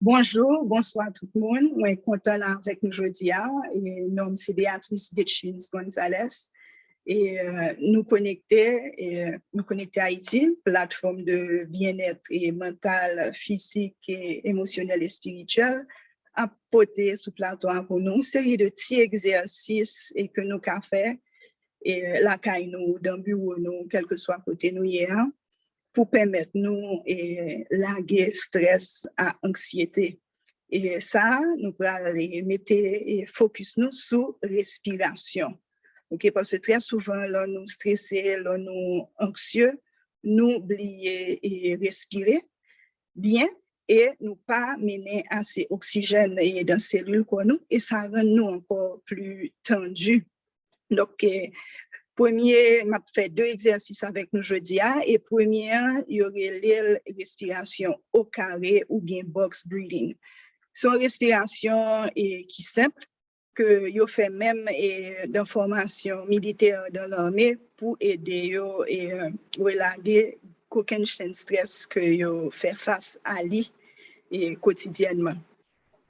Bonjour, bonsoir tout le monde. On est content là avec nous aujourd'hui. Et nom c'est Béatrice Getchins Gonzalez. Et nous connecter à Haïti, plateforme de bien-être et mental, physique et émotionnel et spirituel, à porter sous plateau pour nous une série de petits exercices et que nous avons fait et la caille nous dans le bureau nous, quel que soit côté nous hier, pour permettre nous et laguer stress à anxiété. Et ça, nous allons mettre et focus nous sur respiration. Okay? Parce que très souvent, là, nous stressés, là, nous anxieux, nous oublions et respirer bien et nous pas mener assez oxygène dans les cellules pour nous et ça rend nous encore plus tendus. Donc, premier, m'a fait 2 exercices avec nous jeudi et premier, il y aurait la respiration au carré ou bien box breathing. C'est une respiration qui est simple que yo fait même dans formation militaire dans l'armée pour aider yo et relaguer aucun stress que yo fait face à lui et quotidiennement.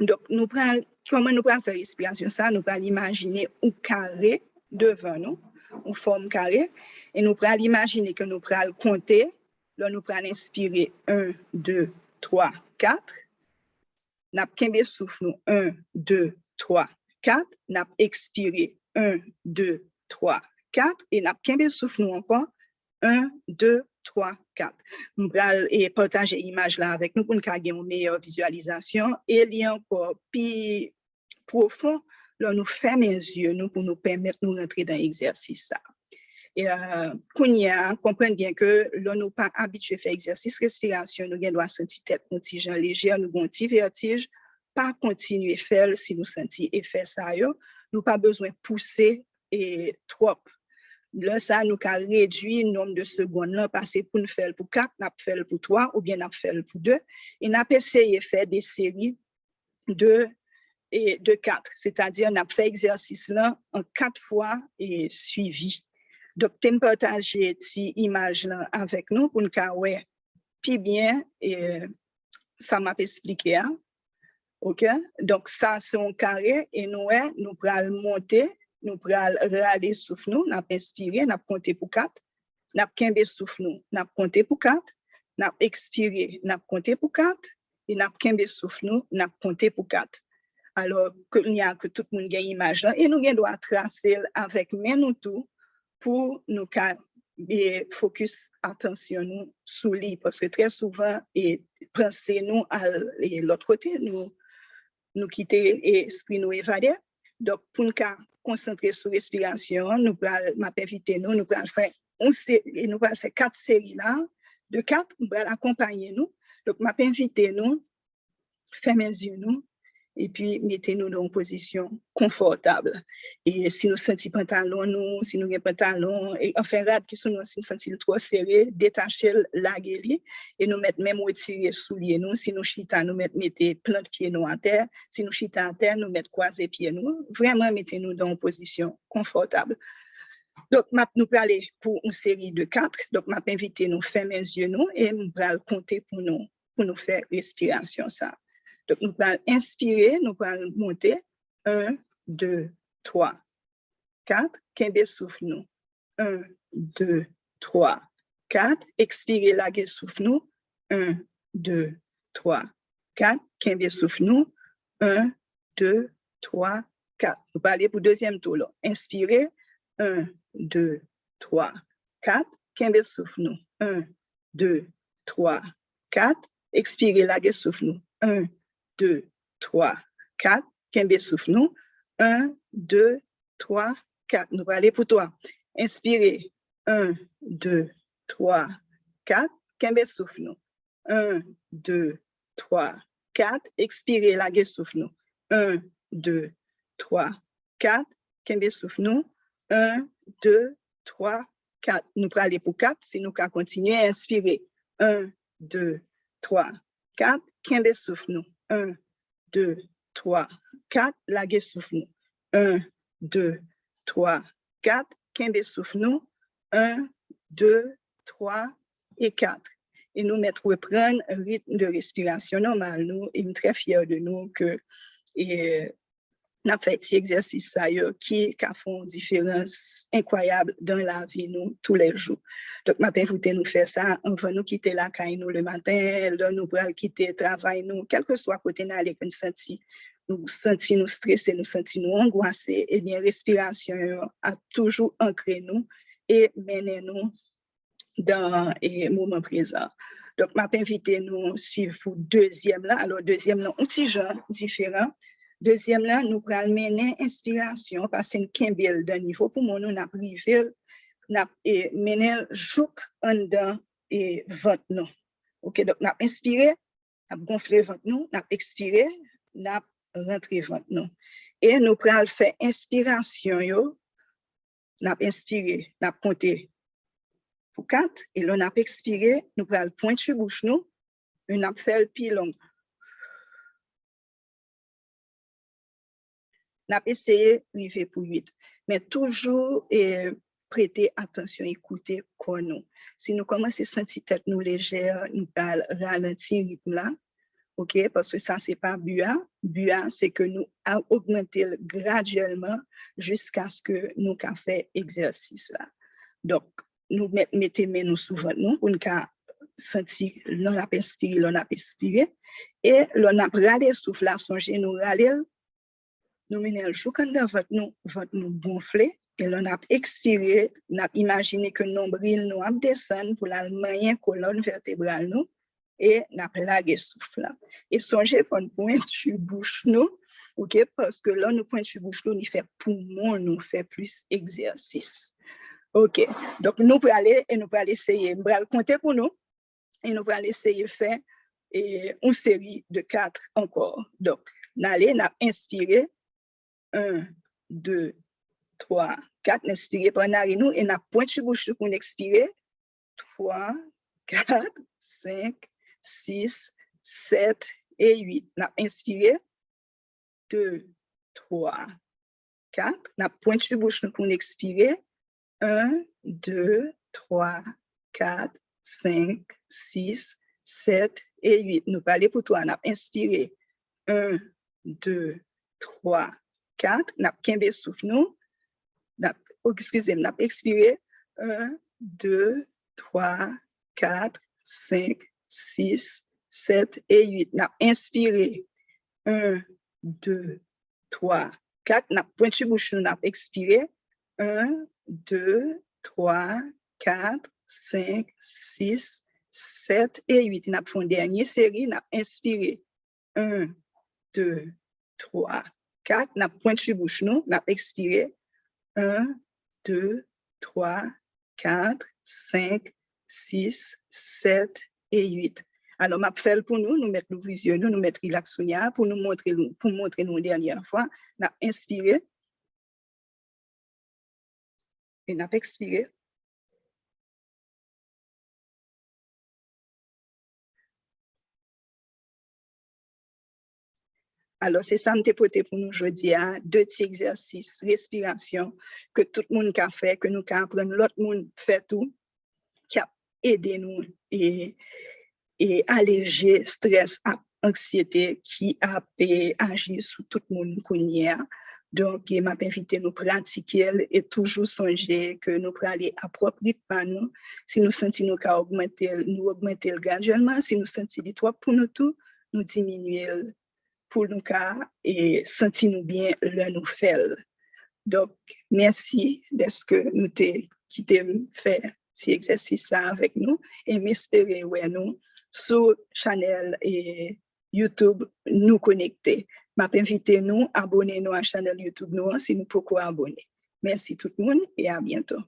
Donc nous prenons comment nous prenons faire respiration ça, nous prenons imaginer un carré devant nous, une forme carrée et nous prenons imaginer que nous prenons compter, là nous prenons inspirer 1 2 3 4. N'a kembe souffle nous 1 2 3 4, n'a expiré 1 2 3 4 et n'a kembe souffle nous encore 1 2 3 4. Nous allons partager l'image là avec nous pour nous avoir une meilleure visualisation et il y a encore plus profond là nous fermer les yeux nous pour nous permettre de rentrer dans l'exercice ça. Et Kounia comprendre bien que là nous pas habitué à faire exercice respiration nous doit sentir tête petit léger nous un petit vertige pas continuer faire si nous sentir effet ça yo nous pas besoin pousser et trop là ça nous ca réduire le nombre de secondes là passer pour nous faire pour 4 n'a faire pour 3 ou bien n'a faire pour 2 et n'a essayer faire des séries de 4 c'est-à-dire n'a fait exercice là en 4 fois et suivi. Donc, tu partager cette image-là avec nous pour nous voir plus bien et ça m'a expliqué. Hein? OK? Donc, ça, c'est un carré et nous allons monter, nous allons râler souffle nous, nous allons inspirer, nous allons compter pour 4, nous allons kembe souffle nous, nous allons compter pour 4, nous allons expirer, nous allons compter pour 4 et nous allons kembe souffle nous, nous allons compter pour 4. Alors, il y a que tout le monde a une image là et nous devons tracer avec main nous tout pour nous focus attention nous sur lui parce que très souvent et penser nous à l'autre côté nous quitter esprit nous évader donc pour nous concentrer sur respiration nous m'a invité nous allons faire nous allons faire 4 séries là de 4 nous allons accompagner nous donc m'a invité nous fermer les yeux nous et puis mettez-nous dans une position confortable. Et si nous sentons pantalon, nous, si nous avons pantalon, et enfin, rad qui sont nous, si nous sentons trop serré, détacher la gueule et nous mettre même retirer souliers nous. Si nous chita, nous mettre plante pieds nous en terre. Si nous chita en terre, nous mettre croiser pieds nous. Vraiment, mettez-nous dans une position confortable. Donc, nous allons aller pour une série de 4. Donc, je vais inviter nous fermer les yeux nous et nous allons compter pour nous faire respiration ça. Donc, nous allons inspirer, nous allons monter. 1, 2, 3, 4. Kembe souffle nous. 1, 2, 3, 4. Expirez, laguer souffle nous. 1, 2, 3, 4. Kembe souffle nous. 1, 2, 3, 4. Nous allons aller pour le deuxième tour. Là. Inspirez. 1, 2, 3, 4. Kembe souffle nous. 1, 2, 3, 4. Expirez, laguer souffle nous. 1, 2, 3, 4. Kembe souffle nous. 1, 2, 3, 4. Nous allons aller pour toi. Inspirez. 1, 2, 3, 4. Kembe souffle nous. 1, 2, 3, 4. Expirez, laguer souffle nous. 1, 2, 3, 4. Kembe souffle nous. 1, 2, 3, 4. Nous allons aller pour 4. Si nous continuons à inspirer. 1, 2, 3, 4. Kembe souffle nous. 1, 2, 3, 4. Laguer souffle nous. 1, 2, 3, 4. Kembe souffle nous. 1, 2, 3 et 4. et nous mettre reprendre un rythme de respiration normal. Nous, et nous très fiers de nous que et n'a fait cet exercice ça qui font une différence incroyable dans la vie nous tous les jours. Donc m'a invité nous faire ça avant nous quitter la caille nous le matin, là nous pour quitter le travail nous quel que soit côté d'aller qu'on sentit nous sentis nous stressés, nous sentis nous angoissés, et bien respiration a toujours ancré nous et mené nous dans le moment présent. Donc, m'a invité nous suivre pour deuxième là. Alors, deuxième là, un petit genre différent. Deuxième là, nous allons mener inspiration parce que nous avons d'un niveau pour moi, nous avons privé, nous avons mené jouk en dedans et ventre nous. OK, donc nous avons inspiré, nous avons gonflé ventre nous, nous avons expiré, nous avons rentré ventre nous. Et nous allons faire inspiration, nous avons inspiré, nous avons compté pour 4, et là, on a expiré, nous allons le point sur bouche nous, on a fait le pied long. On a essayé d'arriver pour 8, mais toujours prêter attention, écouter quoi nous. Si nous commençons à sentir tête nous légère, nous allons ralentir le rythme là, ok, parce que ça, c'est pas BUA. BUA, c'est que nous augmentons graduellement jusqu'à ce que nous avons fait l'exercice là. Donc, nous mettons nous souvent nous pour nous sentir l'on a inspiré, l'on a expiré, et l'on a râlé souffle à songer, nous râler, nous menons le jour quand votre nous gonfler, et l'on a expiré, on a imaginé que le nombril nous a descendu pour la moyenne colonne vertébrale nous, et on a plagué souffle là. Et songez pour nous pointe sur bouche nous, ok, parce que là nous pointe sur bouche nous, nous fait poumon, nous fait plus exercice. OK. Donc, nous pouvons aller et nous pouvons essayer. Nous allons compter pour nous et nous allons essayer de faire une série de 4 encore. Donc, nous allons inspirer 1, 2, 3, 4. Inspirer par nous et nous pointe sur bouche pour expirer 3, 4, 5, 6, 7 et 8. Nous inspirer 2, 3, 4. Nous pointe sur bouche pour expirer 1, 2, 3, 4, 5, 6, 7 et 8. Nous parlons pour toi. Nous avons inspiré 1, 2, 3, 4. Nous avons 15 souffle nous. Excusez-moi, nous avons expiré 1, 2, 3, 4, 5, 6, 7 et 8. Nous avons inspiré 1, 2, 3, 4. Nous avons pointé bouche, nous avons expiré 1, 2, 3, 4, 5, 6, 7 et 8. Nous avons fait une dernière série. Nous avons inspiré 1, 2, 3, 4. Nous avons pointé bouche, nous avons expiré 1, 2, 3, 4, 5, 6, 7 et 8. Alors, je vais faire pour nous, nous mettre le vision, nous mettre relaxonia pour nous montrer, nous une dernière fois. Nous avons inspiré. Et n'a pas expiré. Alors, c'est ça que je porté pour nous aujourd'hui, 2 petits exercices, respiration, que tout le monde a fait, que nous apprenons, l'autre monde fait tout, qui a aidé nous et alléger stress, anxiété, qui a agi sur tout le monde qu'on y a. Donc, je m'a invité à nous pratiquer et toujours songer que nous pourrons aller à propre rythme nous. Si nous sentons nous augmenter graduellement. Si nous sentons trop pour nous tout, nous diminuer pour nous et sentir nous bien là nous faire. Donc, merci d'être que nous quitté faire cet exercice là avec nous et m'espérer ouais nous sur channel et YouTube nous connecter. Je m'invite nous abonner nous à la chaîne YouTube nous si nous pouvons abonner. Merci tout le monde et à bientôt.